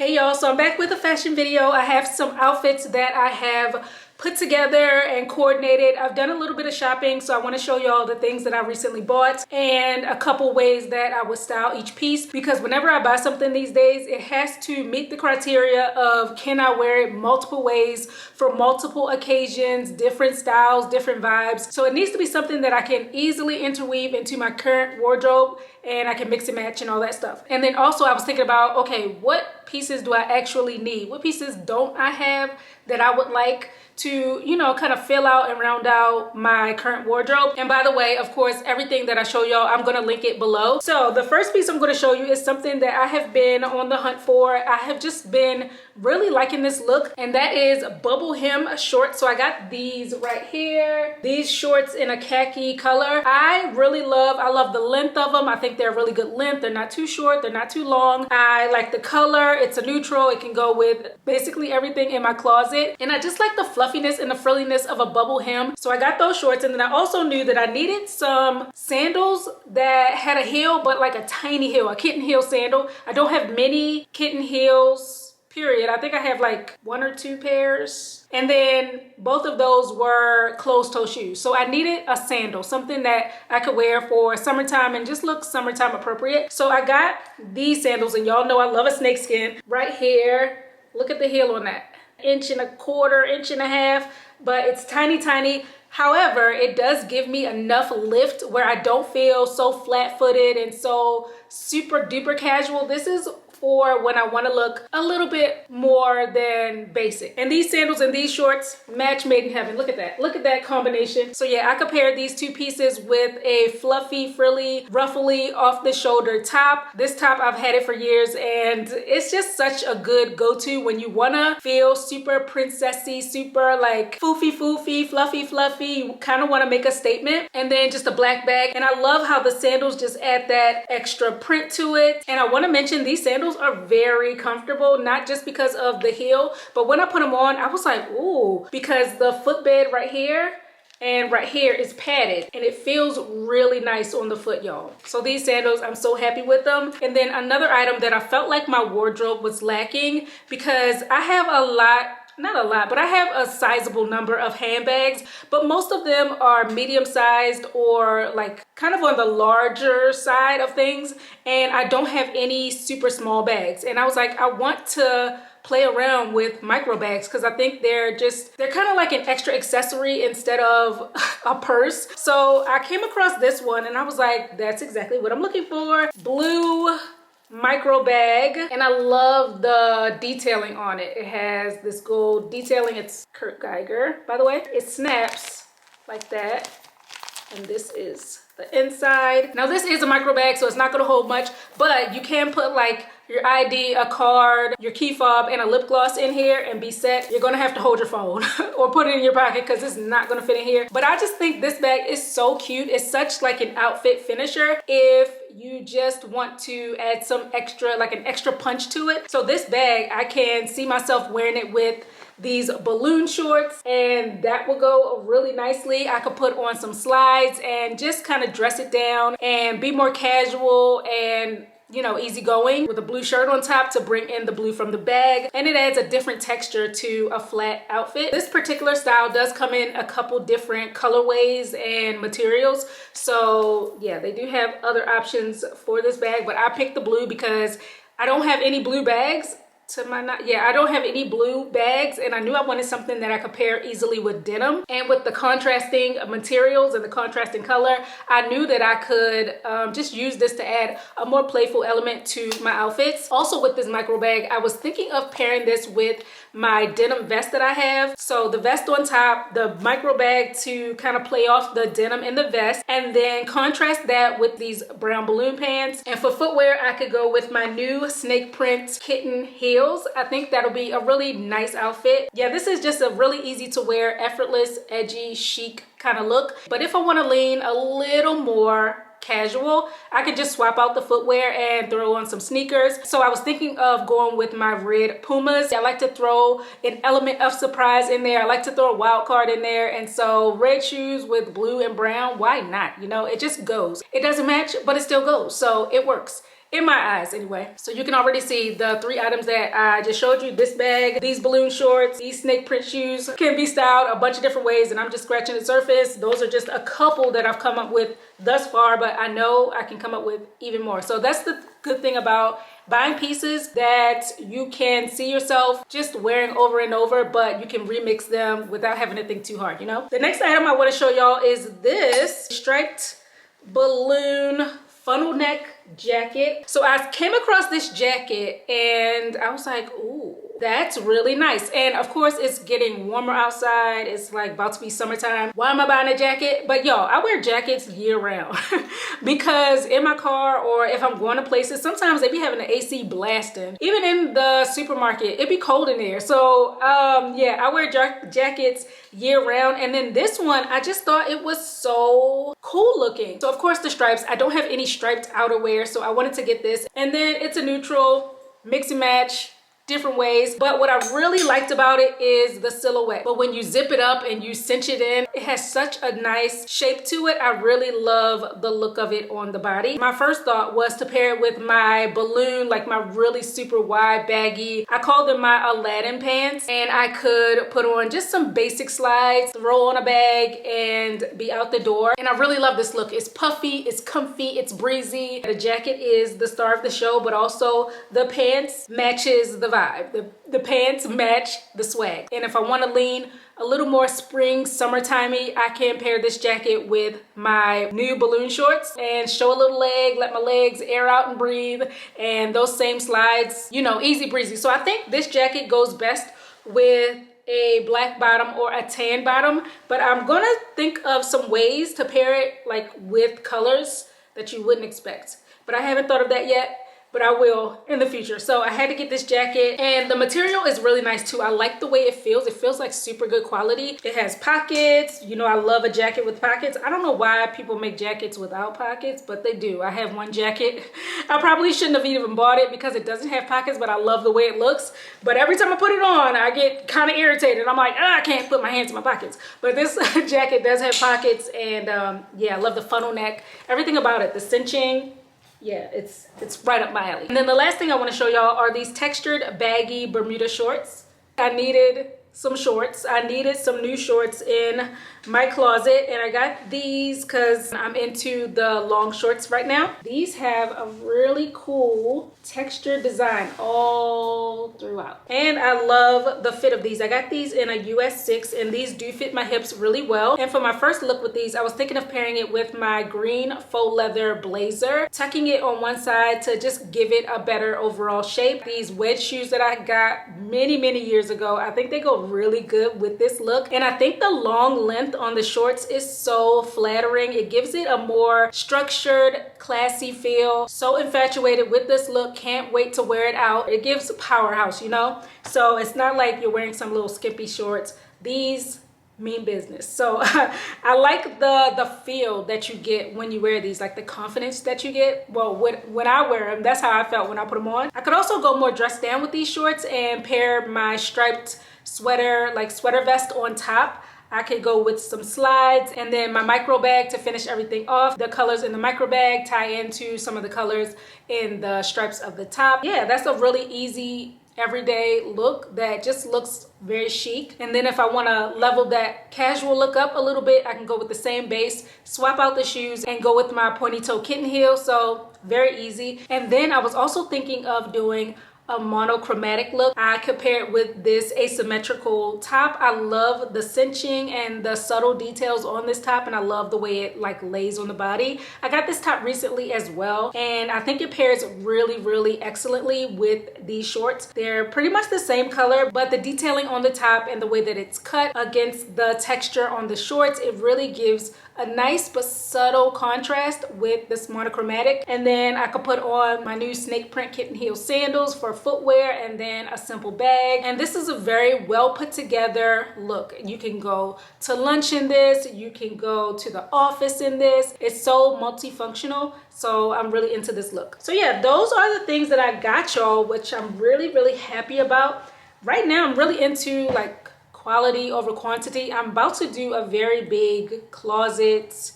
Hey y'all, so I'm back with a fashion video. I have some outfits that I have put together and coordinated. I've done a little bit of shopping, so I want to show y'all the things that I recently bought and a couple ways that I would style each piece, because whenever I buy something these days, it has to meet the criteria of can I wear it multiple ways for multiple occasions, different styles, different vibes. So it needs to be something that I can easily interweave into my current wardrobe and I can mix and match and all that stuff. And then also I was thinking about, okay, what pieces do I actually need? What pieces don't I have that I would like to, you know, kind of fill out and round out my current wardrobe? And by the way, of course, everything that I show y'all, I'm gonna link it below. So the first piece I'm gonna show you is something that I have been on the hunt for. I have just been really liking this look, and that is bubble hem shorts. So I got these right here, these shorts in a khaki color. I love the length of them. I think they're a really good length. They're not too short, they're not too long. I like the color. It's a neutral. It can go with basically everything in my closet. And I just like the fluffiness and the frilliness of a bubble hem. So I got those shorts, and then I also knew that I needed some sandals that had a heel, but like a tiny heel, a kitten heel sandal. I don't have many kitten heels, period. I think I have like 1 or 2 pairs. And then both of those were closed toe shoes. So I needed a sandal, something that I could wear for summertime and just look summertime appropriate. So I got these sandals, and y'all know I love a snakeskin. Right here, look at the heel on that. 1.25 inches, but it's tiny. However, it does give me enough lift where I don't feel so flat-footed and so super duper casual. This is for when I want to look a little bit more than basic. And these sandals and these shorts, match made in heaven. Look at that. Look at that combination. So yeah, I compared these two pieces with a fluffy, frilly, ruffly, off the shoulder top. This top, I've had it for years, and it's just such a good go-to when you want to feel super princessy, super like foofy, fluffy. You kind of want to make a statement. And then just a black bag. And I love how the sandals just add that extra print to it. And I want to mention these sandals are very comfortable, not just because of the heel, but when I put them on, I was like, ooh, because the footbed right here and right here is padded, and it feels really nice on the foot, y'all. So these sandals, I'm so happy with them. And then another item that I felt like my wardrobe was lacking, because I have not a lot, but I have a sizable number of handbags, but most of them are medium-sized or like kind of on the larger side of things, and I don't have any super small bags. And I was like, I want to play around with micro bags, because I think they're kind of like an extra accessory instead of a purse. So I came across this one, and I was like, that's exactly what I'm looking for. Blue micro bag, and I love the detailing on it. It has this gold detailing. It's Kurt Geiger, by the way. It snaps like that, and this is the inside. Now this is a micro bag, so it's not going to hold much, but you can put like your ID, a card, your key fob, and a lip gloss in here and be set. You're gonna have to hold your phone or put it in your pocket, because it's not gonna fit in here. But I just think this bag is so cute. It's such like an outfit finisher if you just want to add some extra, like an extra punch to it. So this bag, I can see myself wearing it with these balloon shorts, and that will go really nicely. I could put on some slides and just kind of dress it down and be more casual and, you know, easygoing, with a blue shirt on top to bring in the blue from the bag, and it adds a different texture to a flat outfit. This particular style does come in a couple different colorways and materials, so yeah, they do have other options for this bag, but I picked the blue because I don't have any blue bags. I don't have any blue bags, and I knew I wanted something that I could pair easily with denim, and with the contrasting materials and the contrasting color, I knew that I could just use this to add a more playful element to my outfits. Also with this micro bag, I was thinking of pairing this with my denim vest that I have. So the vest on top, the micro bag to kind of play off the denim in the vest, and then contrast that with these brown balloon pants. And for footwear, I could go with my new snake print kitten heel. I think that'll be a really nice outfit. Yeah, this is just a really easy to wear, effortless, edgy, chic kind of look. But if I want to lean a little more casual, I could just swap out the footwear and throw on some sneakers. So I was thinking of going with my red Pumas. I like to throw an element of surprise in there. I like to throw a wild card in there, and so red shoes with blue and brown, why not? You know, it just goes. It doesn't match, but it still goes, so it works. in my eyes anyway. So you can already see the 3 items that I just showed you. This bag, these balloon shorts, these snake print shoes can be styled a bunch of different ways, and I'm just scratching the surface. Those are just a couple that I've come up with thus far, but I know I can come up with even more. So that's the good thing about buying pieces, that you can see yourself just wearing over and over, but you can remix them without having to think too hard, you know? The next item I want to show y'all is this striped balloon funnel neck jacket. So I came across this jacket and I was like, ooh, that's really nice. And of course it's getting warmer outside. It's like about to be summertime. Why am I buying a jacket? But y'all, I wear jackets year round because in my car, or if I'm going to places, sometimes they be having the AC blasting. Even in the supermarket, it be cold in there. So yeah, I wear jackets year round. And then this one, I just thought it was so cool looking. So of course the stripes, I don't have any striped outerwear, so I wanted to get this. And then it's a neutral, mix and match, different ways. But what I really liked about it is the silhouette. But when you zip it up and you cinch it in, it has such a nice shape to it. I really love the look of it on the body. My first thought was to pair it with my balloon, like my really super wide baggy, I call them my Aladdin pants, and I could put on just some basic slides, throw on a bag, and be out the door. And I really love this look. It's puffy, it's comfy, it's breezy. The jacket is the star of the show, but also the pants matches the vibe. The pants match the swag. And if I want to lean a little more spring, summertimey, I can pair this jacket with my new balloon shorts and show a little leg, let my legs air out and breathe, and those same slides, you know, easy breezy. So I think this jacket goes best with a black bottom or a tan bottom, but I'm gonna think of some ways to pair it like with colors that you wouldn't expect. But I haven't thought of that yet, but I will in the future. So I had to get this jacket, and the material is really nice too. I like the way it feels. It feels like super good quality. It has pockets. You know, I love a jacket with pockets. I don't know why people make jackets without pockets, but they do. I have one jacket. I probably shouldn't have even bought it because it doesn't have pockets, but I love the way it looks. But every time I put it on, I get kind of irritated. I'm like, I can't put my hands in my pockets. But this jacket does have pockets, and yeah, I love the funnel neck. Everything about it, the cinching. Yeah, it's right up my alley. And then the last thing I want to show y'all are these textured baggy Bermuda shorts. I needed some shorts. I needed some new shorts in my closet, and I got these because I'm into the long shorts right now. These have a really cool textured design all throughout, and I love the fit of these. I got these in a US 6, and these do fit my hips really well. And for my first look with these, I was thinking of pairing it with my green faux leather blazer, tucking it on one side to just give it a better overall shape. These wedge shoes that I got many years ago, I think they go really good with this look, and I think the long length on the shorts is so flattering. It gives it a more structured, classy feel. So infatuated with this look, can't wait to wear it out. It gives powerhouse, you know? So it's not like you're wearing some little skimpy shorts. These mean business. So I like the feel that you get when you wear these, like the confidence that you get. Well, when I wear them, that's how I felt when I put them on. I could also go more dressed down with these shorts and pair my striped sweater, like sweater vest on top. I could go with some slides, and then my micro bag to finish everything off. The colors in the micro bag tie into some of the colors in the stripes of the top. Yeah, that's a really easy everyday look that just looks very chic. And then if I want to level that casual look up a little bit, I can go with the same base, swap out the shoes, and go with my pointy toe kitten heel. So very easy. And then I was also thinking of doing a monochromatic look. I could pair it with this asymmetrical top. I love the cinching and the subtle details on this top, and I love the way it like lays on the body. I got this top recently as well, and I think it pairs really excellently with these shorts. They're pretty much the same color, but the detailing on the top and the way that it's cut against the texture on the shorts, it really gives a nice but subtle contrast with this monochromatic. And then I could put on my new snake print kitten heel sandals for footwear, and then a simple bag. And this is a very well put together look. You can go to lunch in this, you can go to the office in this. It's so multifunctional, so I'm really into this look. So yeah, those are the things that I got y'all, which I'm really happy about. Right now I'm really into like quality over quantity. I'm about to do a very big closet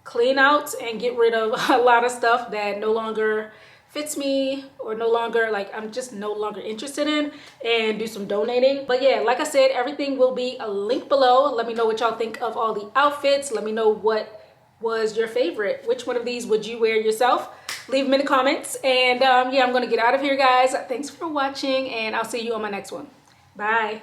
clean out and get rid of a lot of stuff that no longer fits me or no longer, like I'm just no longer interested in, and do some donating. But yeah, like I said, everything will be a link below. Let me know what y'all think of all the outfits. Let me know what was your favorite. Which one of these would you wear yourself? Leave them in the comments. And yeah, I'm gonna get out of here, guys. Thanks for watching, and I'll see you on my next one. Bye.